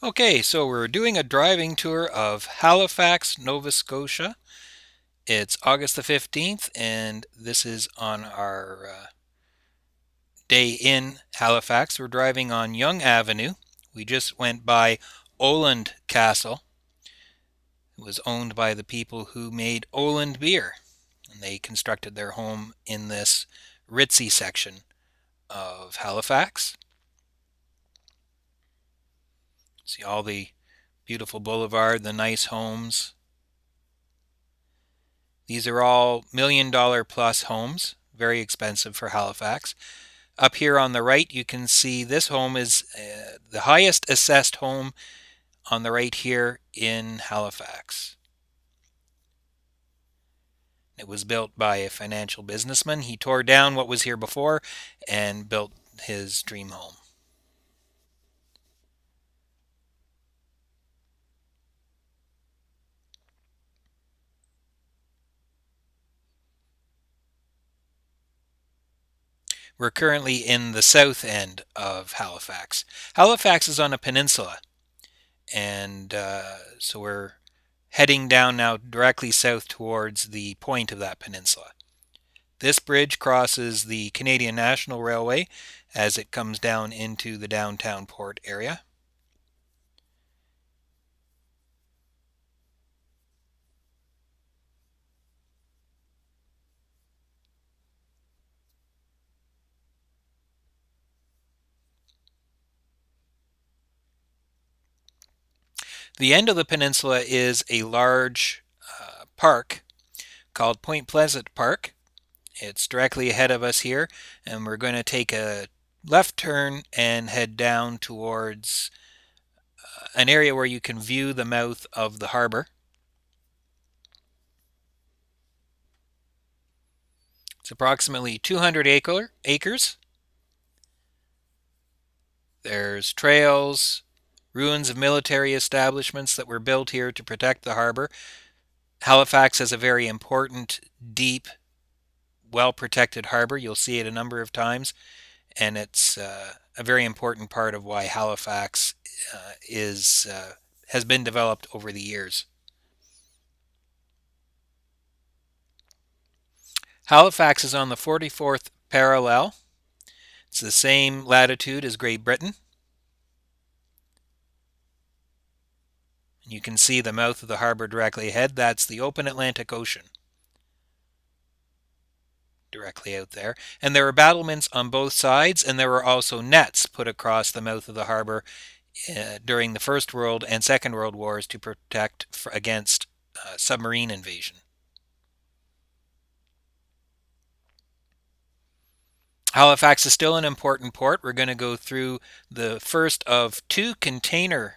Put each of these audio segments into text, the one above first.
Okay, so we're doing a driving tour of Halifax, Nova Scotia. It's August the 15th, and this is on our day in Halifax. We're driving on Yonge Avenue. We just went by Oland Castle. It was owned by the people who made Oland beer, and they constructed their home in this ritzy section of Halifax. See all the beautiful boulevard, the nice homes. These are all $1 million plus homes, very expensive for Halifax. Up here on the right, you can see this home is the highest assessed home on the right here in Halifax. It was built by a financial businessman. He tore down what was here before and built his dream home. We're currently in the south end of Halifax. Halifax is on a peninsula, and so we're heading down now directly south towards the point of that peninsula. This bridge crosses the Canadian National Railway as it comes down into the downtown port area. The end of the peninsula is a large park called Point Pleasant Park. It's directly ahead of us here, and we're going to take a left turn and head down towards an area where you can view the mouth of the harbor. It's approximately 200 acres. There's trails, ruins of military establishments that were built here to protect the harbor. Halifax has a very important, deep, well-protected harbor. You'll see it a number of times, and it's a very important part of why Halifax is has been developed over the years. Halifax is on the 44th parallel. It's the same latitude as Great Britain. You can see the mouth of the harbor directly ahead. That's the open Atlantic Ocean. Directly out there. And there were battlements on both sides, and there were also nets put across the mouth of the harbor during the First World and Second World Wars to protect against submarine invasion. Halifax is still an important port. We're going to go through the first of two container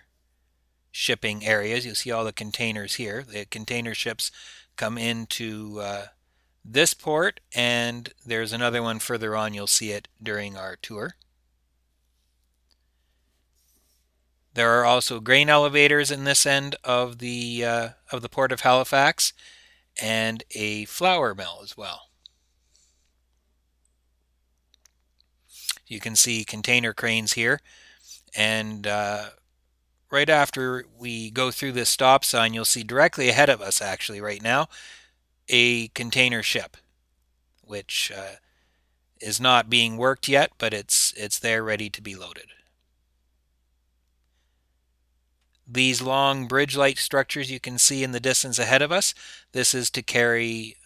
shipping areas. You'll see all the containers here. The container ships come into this port, and there's another one further on. You'll see it during our tour. There are also grain elevators in this end of the port of Halifax, and a flour mill as well. You can see container cranes here, and right after we go through this stop sign, you'll see directly ahead of us, actually, right now, a container ship, which is not being worked yet, but it's there ready to be loaded. These long bridge-like structures you can see in the distance ahead of us, this is to carry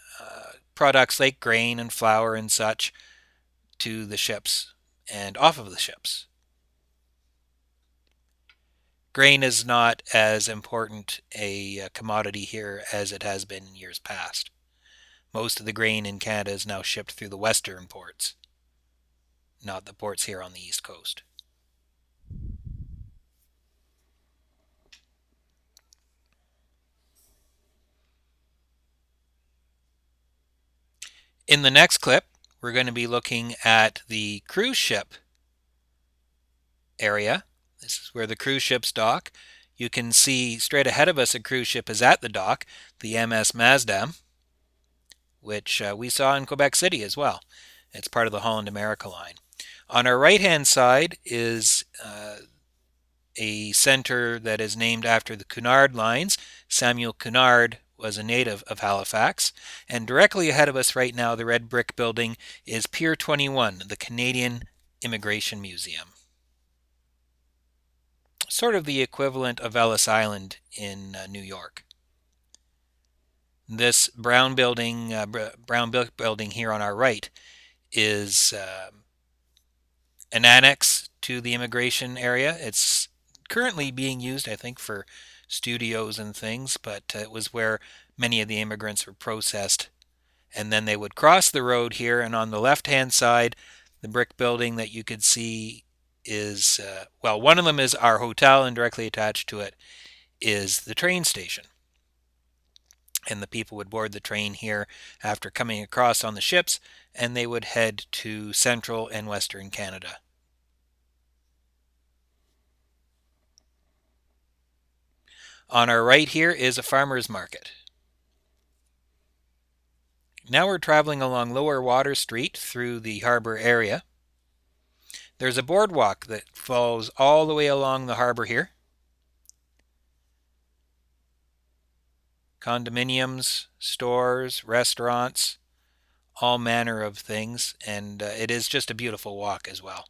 products like grain and flour and such to the ships and off of the ships. Grain is not as important a commodity here as it has been in years past. Most of the grain in Canada is now shipped through the western ports, not the ports here on the east coast. In the next clip, we're going to be looking at the cruise ship area. This is where the cruise ships dock. You can see straight ahead of us a cruise ship is at the dock, the MS Mazdam, which we saw in Quebec City as well. It's part of the Holland America line. On our right-hand side is a center that is named after the Cunard lines. Samuel Cunard was a native of Halifax. And directly ahead of us right now, the red brick building, is Pier 21, the Canadian Immigration Museum. Sort of the equivalent of Ellis Island in New York. This brown brick building here on our right is an annex to the immigration area. It's currently being used, I think, for studios and things, but it was where many of the immigrants were processed. And then they would cross the road here, and on the left-hand side, the brick building that you could see is, well, one of them is our hotel, and directly attached to it is the train station. And the people would board the train here after coming across on the ships, and they would head to central and western Canada. On our right here is a farmer's market. Now we're traveling along Lower Water Street through the harbor area. There's a boardwalk that follows all the way along the harbor here. Condominiums, stores, restaurants, all manner of things, and it is just a beautiful walk as well.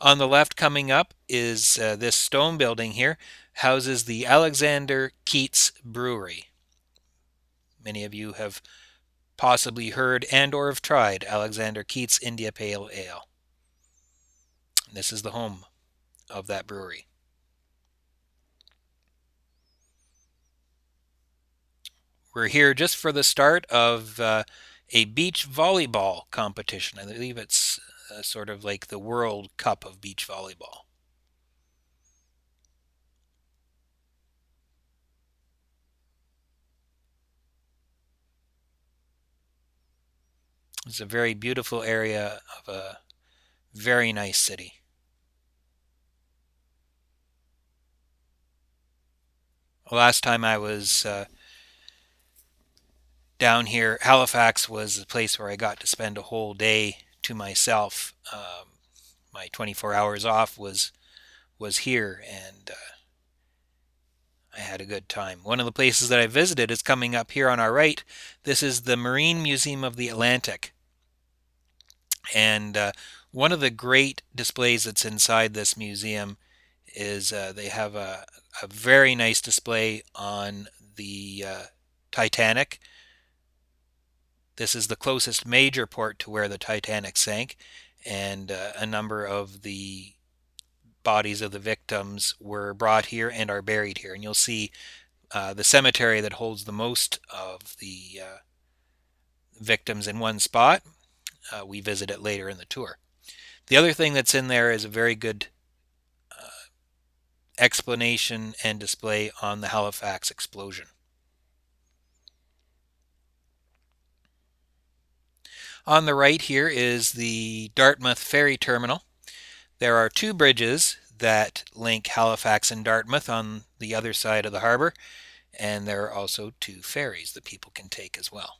On the left coming up is this stone building here, houses the Alexander Keats Brewery. Many of you have possibly heard and or have tried Alexander Keats India Pale Ale. This is the home of that brewery. We're here just for the start of a beach volleyball competition. I believe it's sort of like the World Cup of beach volleyball. It's a very beautiful area of a very nice city. Last time I was down here, Halifax was the place where I got to spend a whole day to myself. My 24 hours off was here, and I had a good time. One of the places that I visited is coming up here on our right. This is the Marine Museum of the Atlantic. And one of the great displays that's inside this museum is they have a very nice display on the Titanic. This is the closest major port to where the Titanic sank, and a number of the bodies of the victims were brought here and are buried here. And you'll see the cemetery that holds the most of the victims in one spot. We visit it later in the tour. The other thing that's in there is a very good explanation and display on the Halifax explosion. On the right here is the Dartmouth Ferry Terminal. There are two bridges that link Halifax and Dartmouth on the other side of the harbor, and there are also two ferries that people can take as well.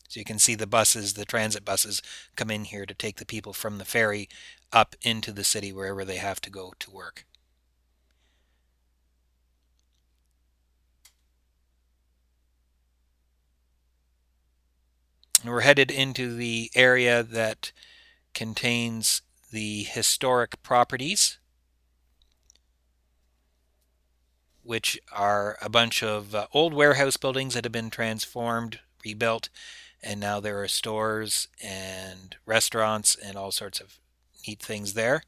So you can see the buses, the transit buses, come in here to take the people from the ferry up into the city wherever they have to go to work. And we're headed into the area that contains the historic properties, which are a bunch of old warehouse buildings that have been transformed, rebuilt, and now there are stores and restaurants and all sorts of neat things there.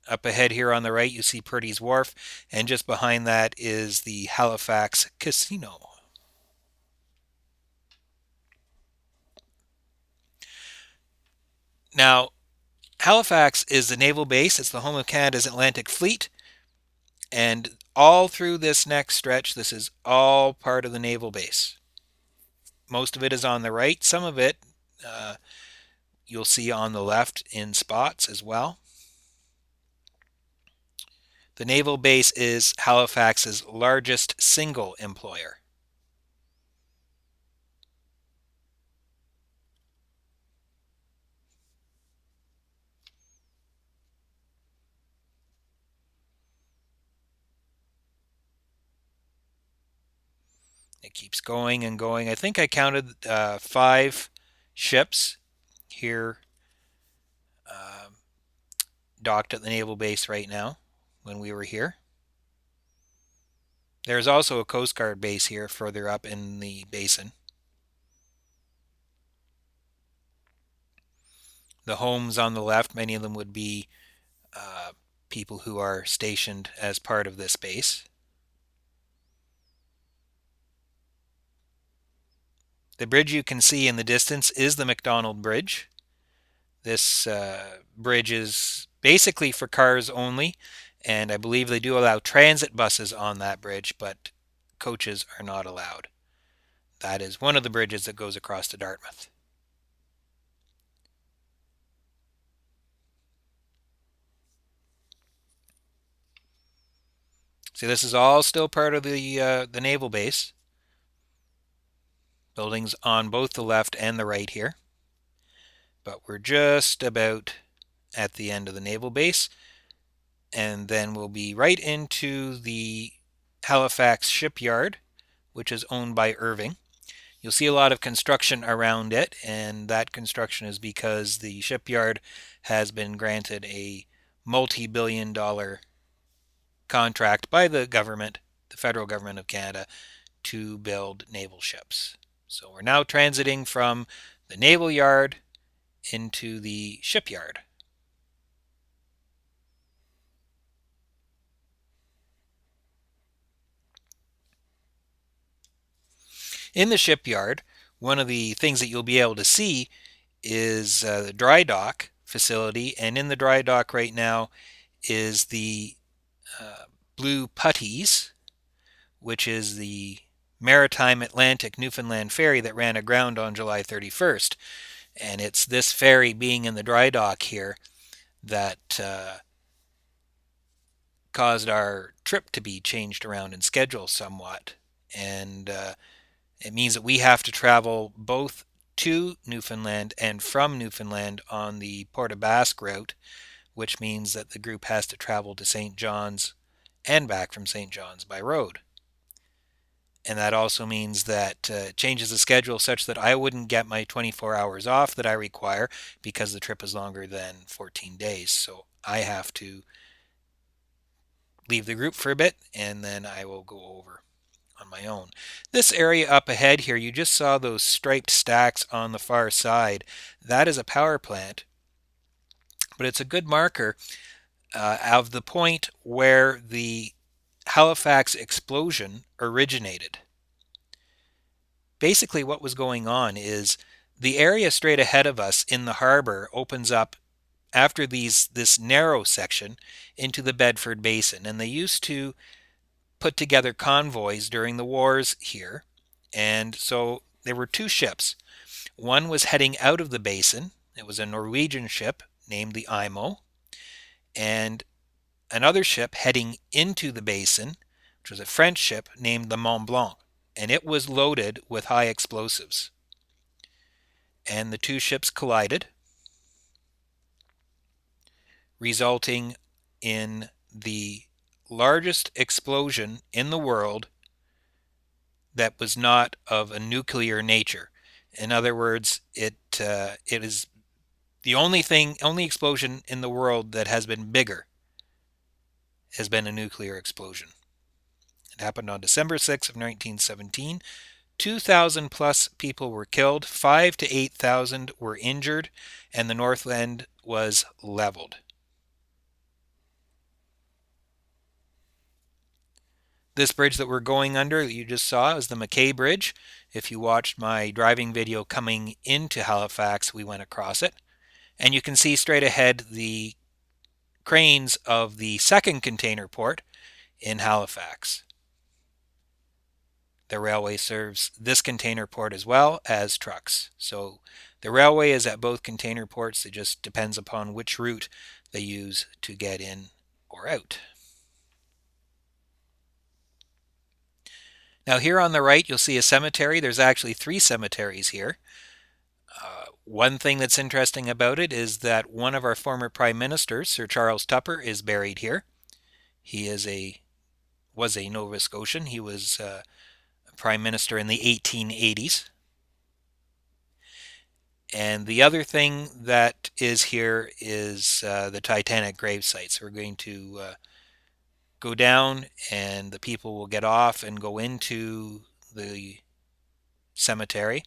Up ahead here on the right, you see Purdy's Wharf, and just behind that is the Halifax Casino. Now, Halifax is the naval base. It's the home of Canada's Atlantic Fleet. And all through this next stretch, this is all part of the naval base. Most of it is on the right. Some of it you'll see on the left in spots as well. The naval base is Halifax's largest single employer. It keeps going and going. I think I counted 5 ships here docked at the naval base right now when we were here. There's also a Coast Guard base here further up in the basin. The homes on the left, many of them would be people who are stationed as part of this base. The bridge you can see in the distance is the McDonald Bridge. This bridge is basically for cars only, and I believe they do allow transit buses on that bridge, but coaches are not allowed. That is one of the bridges that goes across to Dartmouth. See, this is all still part of the naval base. Buildings on both the left and the right here. But we're just about at the end of the naval base, and then we'll be right into the Halifax shipyard, which is owned by Irving. You'll see a lot of construction around it, and that construction is because the shipyard has been granted a multi-billion-dollar contract by the government, the federal government of Canada, to build naval ships. So we're now transiting from the naval yard into the shipyard. In the shipyard, one of the things that you'll be able to see is the dry dock facility, and in the dry dock right now is the Blue Puttees, which is the Maritime Atlantic Newfoundland ferry that ran aground on July 31st. And it's this ferry being in the dry dock here that caused our trip to be changed around in schedule somewhat. And it means that we have to travel both to Newfoundland and from Newfoundland on the Port aux Basques route, which means that the group has to travel to St. John's and back from St. John's by road. And that also means that it changes the schedule such that I wouldn't get my 24 hours off that I require because the trip is longer than 14 days. So I have to leave the group for a bit and then I will go over on my own. This area up ahead here, you just saw those striped stacks on the far side. That is a power plant, but it's a good marker of the point where the Halifax explosion originated. Basically what was going on is the area straight ahead of us in the harbor opens up after this narrow section into the Bedford Basin, and they used to put together convoys during the wars here. And so there were 2 ships. One was heading out of the basin. It was a Norwegian ship named the IMO, and another ship heading into the basin, which was a French ship named the Mont Blanc, and it was loaded with high explosives. And the 2 ships collided, resulting in the largest explosion in the world that was not of a nuclear nature. In other words, it is the only explosion in the world that has been bigger has been a nuclear explosion. It happened on December 6th of 1917. 2,000 plus people were killed, 5,000 to 8,000 were injured, and the North End was leveled. This bridge that we're going under that you just saw is the McKay Bridge. If you watched my driving video coming into Halifax, we went across it. And you can see straight ahead the cranes of the second container port in Halifax. The railway serves this container port as well as trucks. So the railway is at both container ports. It just depends upon which route they use to get in or out. Now here on the right, you'll see a cemetery. There's actually 3 cemeteries here. One thing that's interesting about it is that one of our former prime ministers, Sir Charles Tupper, is buried here. He was a Nova Scotian. He was prime minister in the 1880s. And the other thing that is here is the Titanic gravesite. So we're going to go down, and the people will get off and go into the cemetery,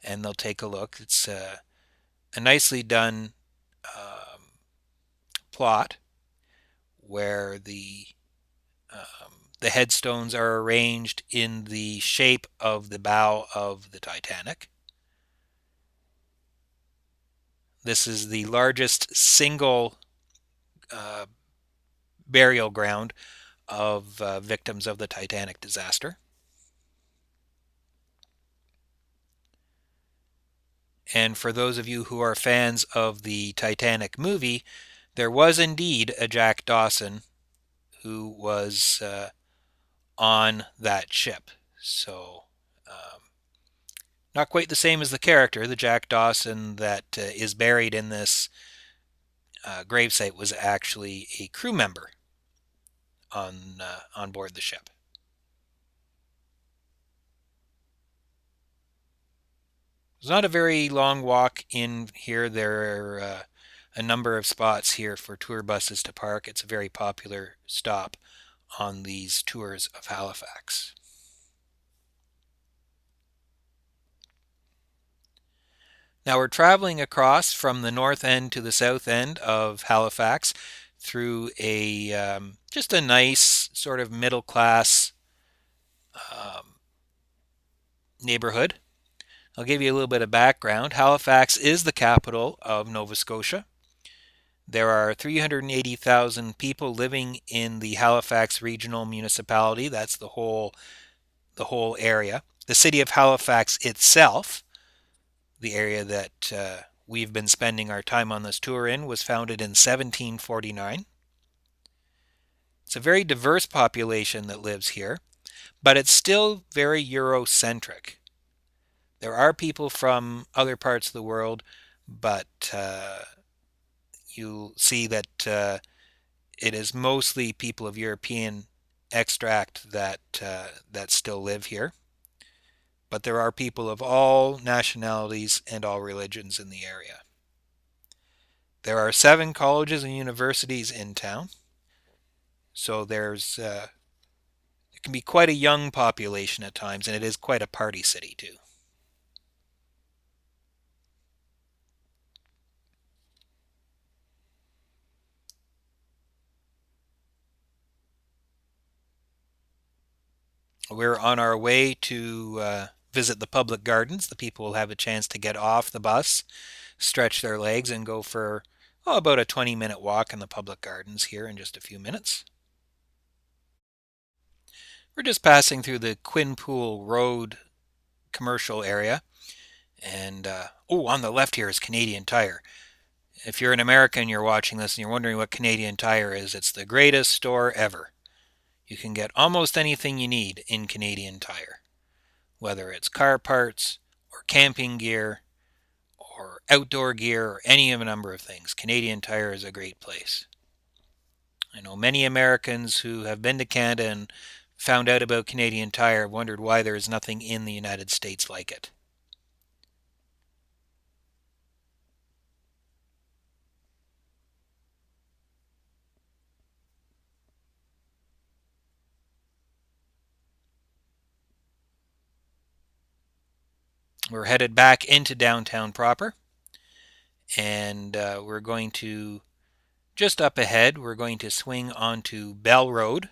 and they'll take a look. It's a nicely done plot where the headstones are arranged in the shape of the bow of the Titanic. This is the largest single burial ground of victims of the Titanic disaster. And for those of you who are fans of the Titanic movie, there was indeed a Jack Dawson who was on that ship. So, not quite the same as the character. The Jack Dawson that is buried in this gravesite was actually a crew member on board the ship. It's not a very long walk in here. There are a number of spots here for tour buses to park. It's a very popular stop on these tours of Halifax. Now we're traveling across from the north end to the south end of Halifax through a just a nice sort of middle class neighborhood. I'll give you a little bit of background. Halifax is the capital of Nova Scotia. There are 380,000 people living in the Halifax Regional Municipality. That's the whole area. The city of Halifax itself, the area that we've been spending our time on this tour in, was founded in 1749. It's a very diverse population that lives here, but it's still very Eurocentric. There are people from other parts of the world, but you'll see that it is mostly people of European extract that still live here. But there are people of all nationalities and all religions in the area. There are 7 colleges and universities in town, so it can be quite a young population at times, and it is quite a party city too. We're on our way to visit the public gardens. The people will have a chance to get off the bus, stretch their legs, and go for about a 20-minute walk in the public gardens here in just a few minutes. We're just passing through the Quinpool Road commercial area. And on the left here is Canadian Tire. If you're an American and you're watching this and you're wondering what Canadian Tire is, it's the greatest store ever. You can get almost anything you need in Canadian Tire, whether it's car parts or camping gear or outdoor gear or any of a number of things. Canadian Tire is a great place. I know many Americans who have been to Canada and found out about Canadian Tire have wondered why there is nothing in the United States like it. We're headed back into downtown proper, and we're going to, just up ahead, we're going to swing onto Bell Road,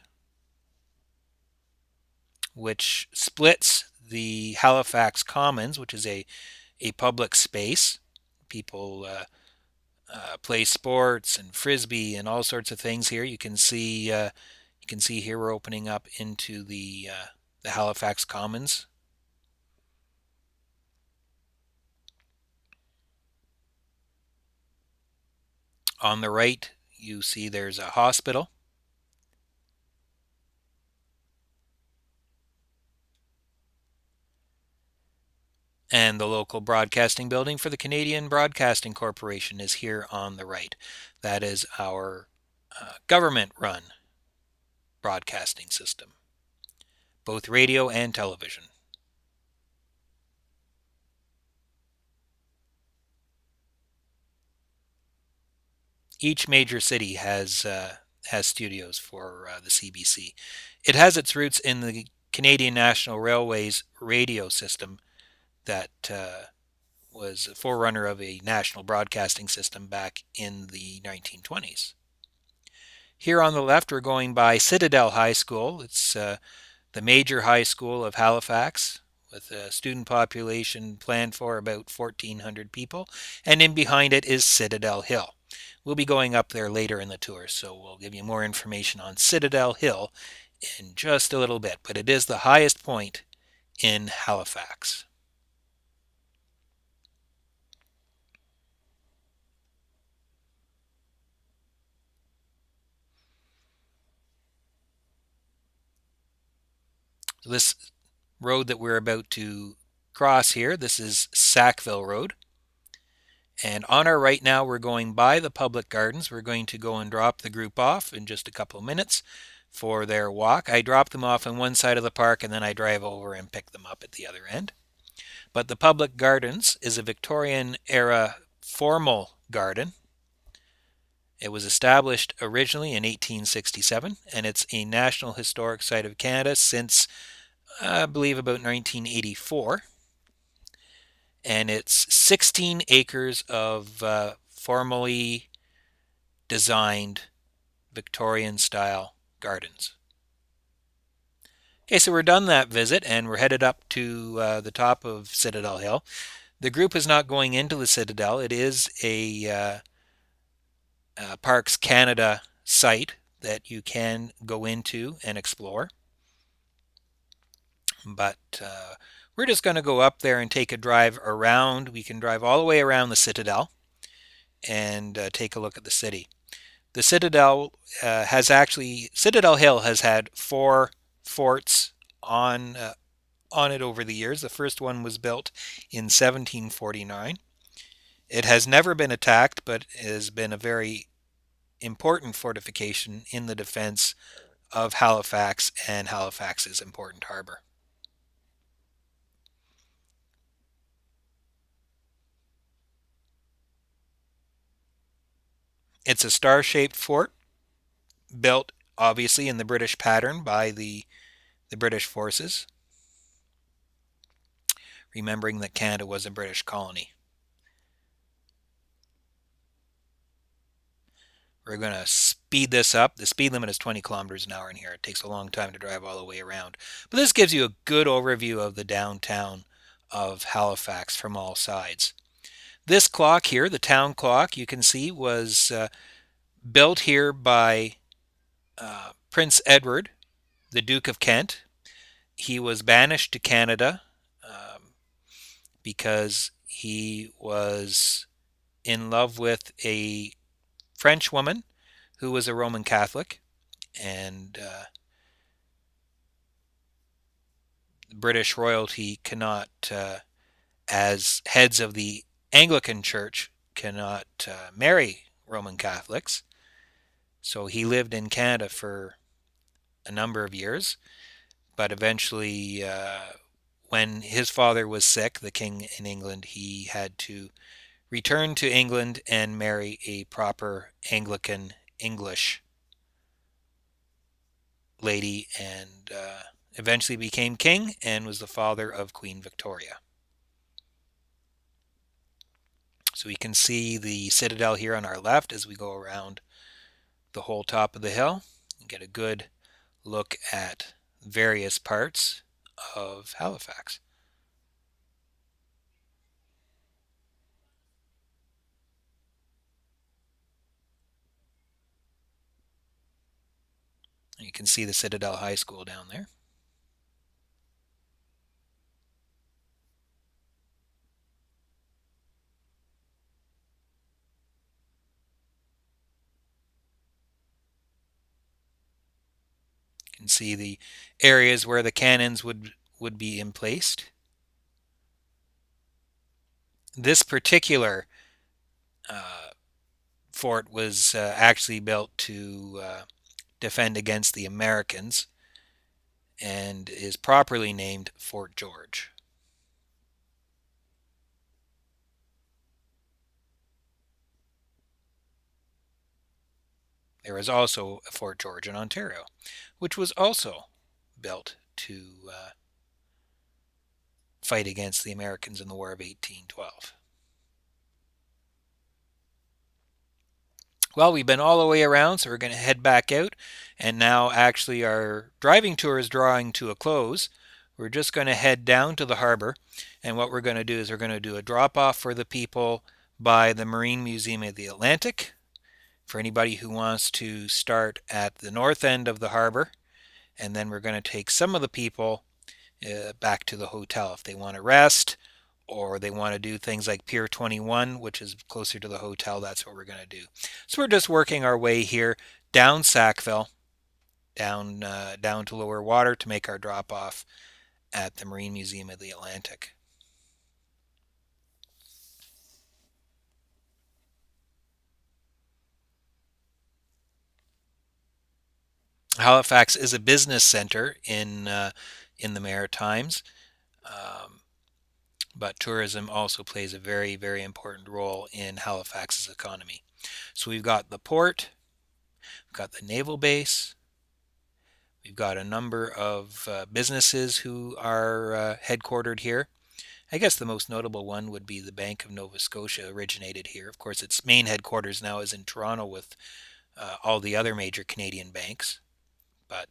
which splits the Halifax Commons, which is a public space. People play sports and frisbee and all sorts of things here. You can see here we're opening up into the Halifax Commons. On the right, you see there's a hospital. And the local broadcasting building for the Canadian Broadcasting Corporation is here on the right. That is our government-run broadcasting system. both radio and television. Each major city has studios for the CBC. It has its roots in the Canadian National Railways radio system that was a forerunner of a national broadcasting system back in the 1920s. Here on the left, we're going by Citadel High School. It's the major high school of Halifax, with a student population planned for about 1,400 people. And in behind it is Citadel Hill. We'll be going up there later in the tour, so we'll give you more information on Citadel Hill in just a little bit. But it is the highest point in Halifax. So this road that we're about to cross here, this is Sackville Road. And on our right now, we're going by the public gardens. We're going to go and drop the group off in just a couple of minutes for their walk. I drop them off on one side of the park and then I drive over and pick them up at the other end. But the public gardens is a Victorian era formal garden. It was established originally in 1867 and it's a National Historic Site of Canada since I believe about 1984. And it's 16 acres of formally designed Victorian style gardens. Okay, so we're done that visit and we're headed up to the top of Citadel Hill. The group is not going into the Citadel. It is a Parks Canada site that you can go into and explore. But we're just going to go up there and take a drive around. We can drive all the way around the Citadel and take a look at the city. The Citadel Citadel Hill has had 4 forts on it over the years. The first one was built in 1749. It has never been attacked, but has been a very important fortification in the defense of Halifax and Halifax's important harbor. It's a star-shaped fort built obviously in the British pattern by the British forces, remembering that Canada was a British colony. We're going to speed this up. The speed limit is 20 kilometers an hour in here. It takes a long time to drive all the way around. But this gives you a good overview of the downtown of Halifax from all sides. This clock here, the town clock, you can see was built here by Prince Edward, the Duke of Kent. He was banished to Canada because he was in love with a French woman who was a Roman Catholic, and British royalty cannot, as heads of the Anglican Church, cannot marry Roman Catholics. So he lived in Canada for a number of years, but eventually, when his father was sick, the king in England, he had to return to England and marry a proper Anglican English lady, and eventually became king and was the father of Queen Victoria. So we can see the Citadel here on our left as we go around the whole top of the hill and get a good look at various parts of Halifax. You can see the Citadel High School down there. You can see the areas where the cannons would be emplaced. This particular fort was actually built to defend against the Americans, and is properly named Fort George. There is also a Fort George in Ontario, which was also built to fight against the Americans in the War of 1812. Well, we've been all the way around, so we're going to head back out. And now, actually, our driving tour is drawing to a close. We're just going to head down to the harbor. And what we're going to do is we're going to do a drop off for the people by the Marine Museum of the Atlantic. For anybody who wants to start at the north end of the harbor. And then we're going to take some of the people back to the hotel if they want to rest or they want to do things like Pier 21, which is closer to the hotel. That's what we're going to do. So we're just working our way here down Sackville, down to lower water to make our drop off at the Marine Museum of the Atlantic. Halifax is a business center in the Maritimes. Um, but tourism also plays a very, very important role in Halifax's economy. So we've got the port, we've got the naval base, we've got a number of businesses who are headquartered here. I guess the most notable one would be the Bank of Nova Scotia originated here. Of course, its main headquarters now is in Toronto with all the other major Canadian banks, but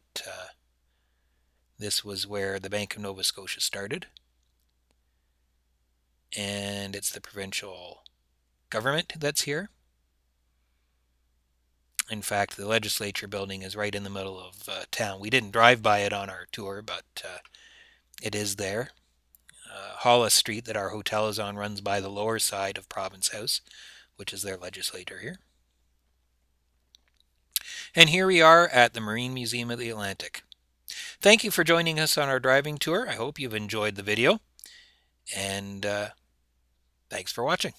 this was where the Bank of Nova Scotia started. And it's the provincial government that's here. In fact, the legislature building is right in the middle of town. We didn't drive by it on our tour, but it is there. Hollis Street, that our hotel is on, runs by the lower side of Province House, which is their legislature here. And here we are at the Marine Museum of the Atlantic. Thank you for joining us on our driving tour. I hope you've enjoyed the video, and thanks for watching.